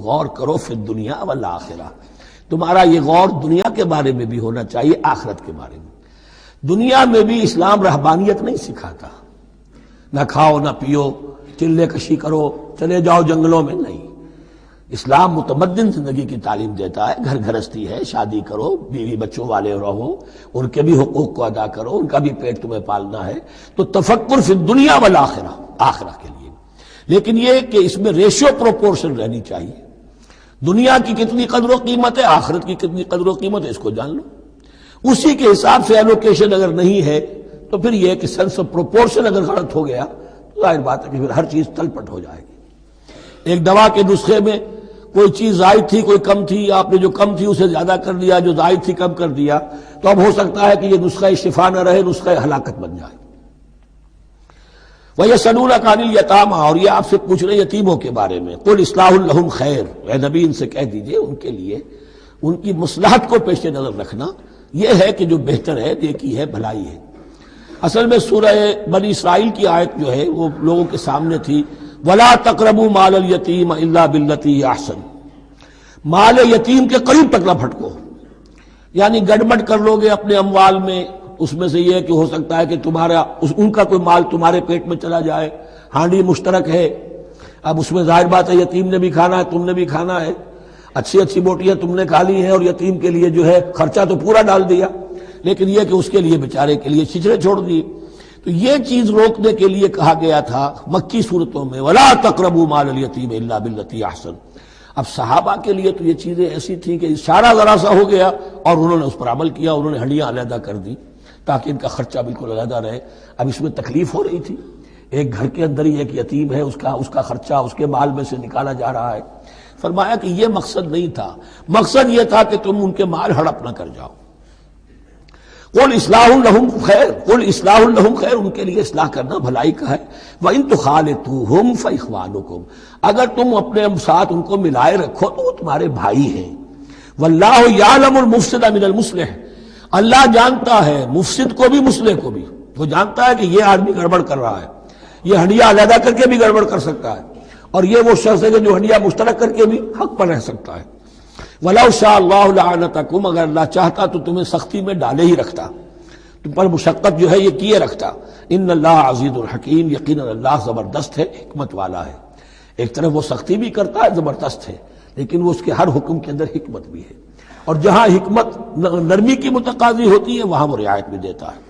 غور کرو فی الدنیا والآخرہ، تمہارا یہ غور دنیا کے بارے میں بھی ہونا چاہیے، آخرت کے بارے میں۔ دنیا میں بھی اسلام رہبانیت نہیں سکھاتا، نہ کھاؤ نہ پیو، چلے کشی کرو، چلے جاؤ جنگلوں میں، نہیں۔ اسلام متمدن زندگی کی تعلیم دیتا ہے، گھر گھرستی ہے، شادی کرو، بیوی بچوں والے رہو، ان کے بھی حقوق کو ادا کرو، ان کا بھی پیٹ تمہیں پالنا ہے۔ تو تفکر فی الدنیا والآخرہ، آخرہ کے لیے، لیکن یہ کہ اس میں ریشیو پروپورشن رہنی چاہیے۔ دنیا کی کتنی قدر و قیمت ہے، آخرت کی کتنی قدر و قیمت ہے، اس کو جان لو۔ اسی کے حساب سے ایلوکیشن اگر نہیں ہے تو پھر یہ کہ سینس آف پروپورشن اگر غلط ہو گیا تو ظاہر بات ہے کہ پھر ہر چیز تل پٹ ہو جائے گی۔ ایک دوا کے نسخے میں کوئی چیز زائد تھی، کوئی کم تھی، آپ نے جو کم تھی اسے زیادہ کر دیا، جو زائد تھی کم کر دیا، تو اب ہو سکتا ہے کہ یہ نسخہ شفا نہ رہے، نسخہ ہلاکت بن جائے۔ وَيَسْأَلُونَكَ عَنِ الْيَتَامَىٰ، اور یہ آپ سے پوچھ رہے یتیموں کے بارے میں، قُلْ إِصْلَاحٌ لَهُمْ خَيْرٌ، اے نبی ان سے کہہ دیجئے ان کے لیے ان کی مصلحت کو پیش نظر رکھنا یہ ہے کہ جو بہتر ہے، نیکی ہے، بھلائی ہے۔ اصل میں سورہ بنی اسرائیل کی آیت جو ہے وہ لوگوں کے سامنے تھی، وَلَا تَقْرَبُوا مَالَ الْيَتِيمِ إِلَّا بِالَّتِي هِيَ أَحْسَنُ، مال یتیم کے قریب تک نہ پھٹکو، یعنی گڑبڑ کر لو گے اپنے اموال میں، اس میں سے یہ کہ ہو سکتا ہے کہ تمہارا ان کا کوئی مال تمہارے پیٹ میں چلا جائے، ہانڈی مشترک ہے، اب اس میں ظاہر بات ہے یتیم نے بھی کھانا ہے، تم نے بھی کھانا ہے، اچھی اچھی بوٹیاں تم نے کھا لی ہیں اور یتیم کے لیے جو ہے خرچہ تو پورا ڈال دیا، لیکن یہ کہ اس کے لیے بیچارے کے لیے چھچڑے چھوڑ دیے۔ تو یہ چیز روکنے کے لیے کہا گیا تھا مکی صورتوں میں، وَلَا تَقْرَبُوا مَالَ الْيَتِيمِ إِلَّا بِالَّتِي أَحْسَنُ۔ اب صحابہ کے لیے تو یہ چیزیں ایسی تھیں کہ اشارہ ذرا سا ہو گیا اور انہوں نے اس پر عمل کیا، انہوں نے ہڈیاں علیحدہ کر دی تاکہ ان کا خرچہ بالکل علیحدہ رہے۔ اب اس میں تکلیف ہو رہی تھی، ایک گھر کے اندر ہی ایک یتیم ہے، اس کا خرچہ اس کے مال میں سے نکالا جا رہا ہے۔ فرمایا کہ یہ مقصد نہیں تھا، مقصد یہ تھا کہ تم ان کے مال ہڑپ نہ کر جاؤ۔ قُلْ إِصْلَاحٌ لَهُمْ خَيْرٌ، قُلْ إِصْلَاحٌ لَهُمْ خَيْرٌ، ان کے لیے اصلاح کرنا بھلائی کا ہے۔ وَإِن تُخَالِطُوهُمْ فَإِخْوَانُكُمْ، اگر تم اپنے ساتھ ان کو ملائے رکھو تو وہ تمہارے بھائی ہیں۔ وَاللَّهُ يَعْلَمُ الْمُفْسِدَ مِنَ الْمُصْلِحِ، اللہ جانتا ہے مفسد کو بھی مصلح کو بھی، وہ جانتا ہے کہ یہ آدمی گڑبڑ کر رہا ہے، یہ ہڈیاں علیحدہ کر کے بھی گڑبڑ کر سکتا ہے، اور یہ وہ شخص ہے کہ جو ہڈیاں مشترک کر کے بھی حق پر رہ سکتا ہے۔ وَلَوْ شَاءَ اللَّهُ لَعَنَتَكُمْ، اگر اللہ چاہتا تو تمہیں سختی میں ڈالے ہی رکھتا، تم پر مشقت جو ہے یہ کیے رکھتا۔ ان اللہ عزیز الحکیم، یقیناً اللہ زبردست ہے، حکمت والا ہے۔ ایک طرف وہ سختی بھی کرتا ہے، زبردست ہے، لیکن وہ اس کے ہر حکم کے اندر حکمت بھی ہے، اور جہاں حکمت نرمی کی متقاضی ہوتی ہے وہاں وہ رعایت بھی دیتا ہے۔